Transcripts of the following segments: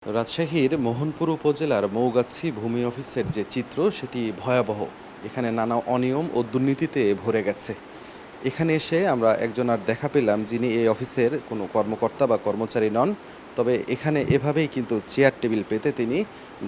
রাজশাহীর মোহনপুর উপজেলার মৌগাছি ভূমি অফিসের যে চিত্র সেটি ভয়াবহ। এখানে নানা অনিয়ম ও দুর্নীতিতে ভরে গেছে। এখানে এসে আমরা একজনার দেখা পেলাম যিনি এই অফিসের কোনো কর্মকর্তা বা কর্মচারী নন, তবে এখানে এভাবেই কিন্তু চেয়ার টেবিল পেতে তিনি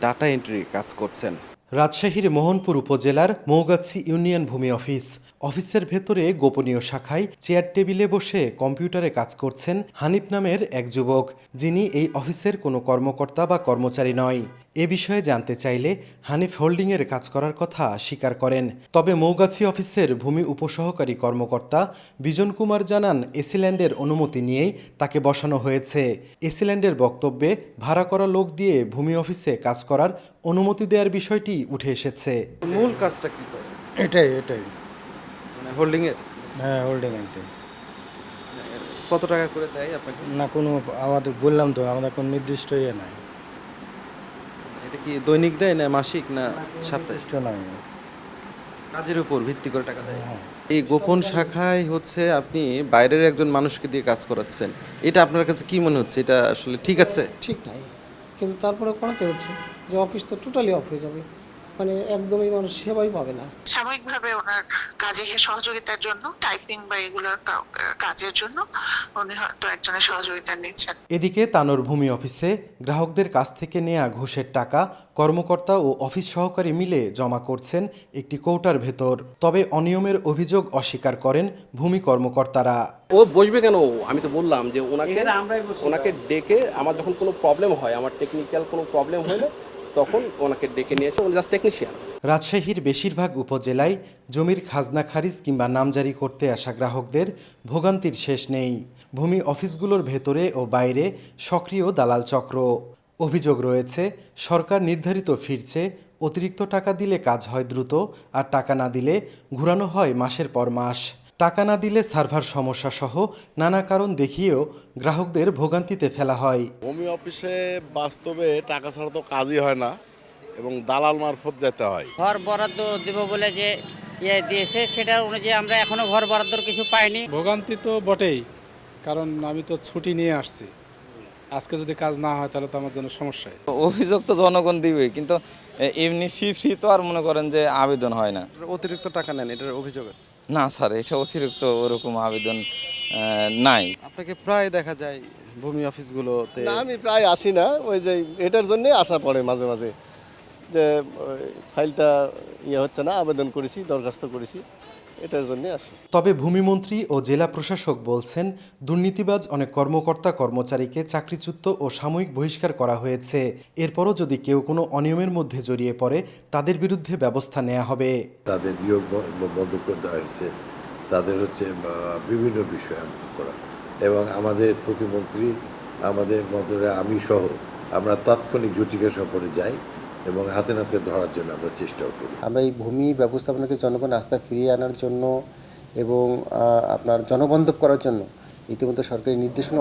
ডাটা এন্ট্রির কাজ করছেন। রাজশাহীর মোহনপুর উপজেলার মৌগাছি ইউনিয়ন ভূমি অফিস। অফিসের ভেতরে গোপনীয় শাখায় চেয়ার টেবিলে বসে কম্পিউটারে কাজ করছেন হানিফ নামের এক যুবক, যিনি এই অফিসের কোনো কর্মকর্তা বা কর্মচারী নয়। এ বিষয়ে জানতে চাইলে হানিফ হোল্ডিংয়ের কাজ করার কথা স্বীকার করেন। তবে মৌগাছি অফিসের ভূমি উপসহকারী কর্মকর্তা বিজন কুমার জানান, এসিল্যান্ডের অনুমতি নিয়েই তাকে বসানো হয়েছে। এসিল্যান্ডের বক্তব্যে ভাড়া করা লোক দিয়ে ভূমি অফিসে কাজ করার অনুমতি দেওয়ার বিষয়টি উঠে এসেছে। মূল কাজটা কি করে? এটাই মানে হোল্ডিং এর? হ্যাঁ, হোল্ডিং এটাই। কত টাকা করে দেয় আপনাকে? না, কোনো আমাদের বললাম তো, আমাদের কোনো নির্দিষ্ট ইয়ে নাই। এটা কি দৈনিক দেয় না মাসিক না সাপ্তাহিক? নির্দিষ্ট নাই। কাজের উপর ভিত্তি করে টাকা দেয়। হ্যাঁ। এই গোপন শাখায় হচ্ছে আপনি বাইরের একজন মানুষকে দিয়ে কাজ করাচ্ছেন, এটা আপনার কাছে কি মনে হচ্ছে? এটা আসলে ঠিক আছে? ঠিক নাই, কিন্তু তারপরে করাতে হচ্ছে যে অফিস তো টোটালি অফ হয়ে যাবে, মানে একদমই মানুষ সেবাই পাবে না। সাময়িকভাবে ওনার কাজে সহযোগিতার জন্য, টাইপিং বা এগুলোর কাজের জন্য উনি হয়তো একজনের সহযোগিতা নিচ্ছেন। এদিকে তানোর ভূমি অফিসে গ্রাহকদের কাছ থেকে নেয়া ঘুষের টাকা কর্মকর্তা ও অফিস সহকারী মিলে জমা করছেন একটি কৌটার ভেতর। তবে অনিয়মের অভিযোগ অস্বীকার করেন ভূমি কর্মকর্তারা। ও বসবে কেন? আমি তো বললাম যে ওনাকে ডেকে, আমার যখন কোনো প্রবলেম হয়, আমার টেকনিক্যাল কোনো প্রবলেম হলে তখন ওনাকে ডেকে নিয়ে এসে, উনি জাস্ট টেকনিশিয়ান। রাজশাহীর বেশিরভাগ উপজেলায় জমির খাজনা খারিজ কিংবা নামজারি করতে আসা গ্রাহকদের ভোগান্তির শেষ নেই। ভূমি অফিসগুলোর ভেতরে ও বাইরে সক্রিয় দালাল চক্র। অভিযোগ রয়েছে, সরকার নির্ধারিত ফিরছে, অতিরিক্ত টাকা দিলে কাজ হয় দ্রুত, আর টাকা না দিলে ঘুরানো হয় মাসের পর মাস। টাকা না দিলে সার্ভার সমস্যা সহ নানা কারণ দেখিয়েও গ্রাহকদের ভোগান্তিতে ফেলা হয়। ভূমি অফিসে বাস্তবে টাকা ছাড়া তো কাজই হয় না এবং দালাল মারফত যেতে হয়। ঘর বরাদ্দ দেব বলে যে দিয়েছে, সেটা অনুযায়ী আমরা এখনো ঘর বরাদ্দর কিছু পাইনি। ভোগান্তি তো বটেই, কারণ আমি তো ছুটি নিয়ে আসছি। আজকে যদি কাজ না হয় তাহলে তো আমার জন্য সমস্যায়। অভিযোগ তো জনগণ দিবে, কিন্তু এমনি ফি তো আর মনে করেন যে আবেদন হয় না। অতিরিক্ত টাকা নেন, এটার অভিযোগ আছে? না স্যার, এটা অতিরিক্ত ওরকম আবেদন নাই। আপনাকে প্রায় দেখা যায় ভূমি অফিসগুলোতে। না, আমি প্রায় আসি না, ওই যে এটার জন্যে আসা পড়ে মাঝে মাঝে, যে ফাইলটা হচ্ছে না, আবেদন করেছি, দরখাস্ত করেছি, এটার জন্যে আসি। তবে ভূমিমন্ত্রী ও জেলা প্রশাসক বলছেন, দুর্নীতিবাজ অনেক কর্মকর্তা কর্মচারীকে চাকরিচ্যুত ও সাময়িক বহিষ্কার করা হয়েছে। এরপরও যদি কেউ কোনো অনিয়মের মধ্যে জড়িয়ে পড়ে, তাদের বিরুদ্ধে ব্যবস্থা নেওয়া হবে। তাদের নিয়োগ বন্ধ করে দেওয়া হয়েছে, তাদের বিভিন্ন বিষয় আমন্ত্রণ করা, এবং আমাদের প্রতিমন্ত্রী, আমাদের মন্ত্রীরা, আমি সহ আমরা তাৎক্ষণিক জুটিকা সফরে যাই এবং হাতে নাতে ধরার জন্য আমরা চেষ্টাও করি। আমরা এই ভূমি ব্যবস্থাপনাকে জনগণ আস্থা ফিরিয়ে আনার জন্য এবং আপনার জনবান্ধব করার জন্য ইতিমধ্যে সরকারি নির্দেশনা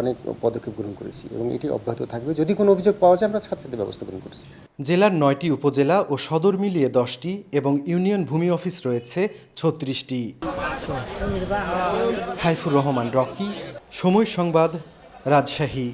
অনেক পদক্ষেপ গ্রহণ করেছি এবং এটি অব্যাহত থাকবে। যদি কোনো অভিযোগ পাওয়া যায় আমরা সাথে সাথে ব্যবস্থা গ্রহণ করছি। জেলার 9টি উপজেলা ও সদর মিলিয়ে 10টি এবং ইউনিয়ন ভূমি অফিস রয়েছে 36টি। সাইফুর রহমান রকি, সময় সংবাদ, রাজশাহী।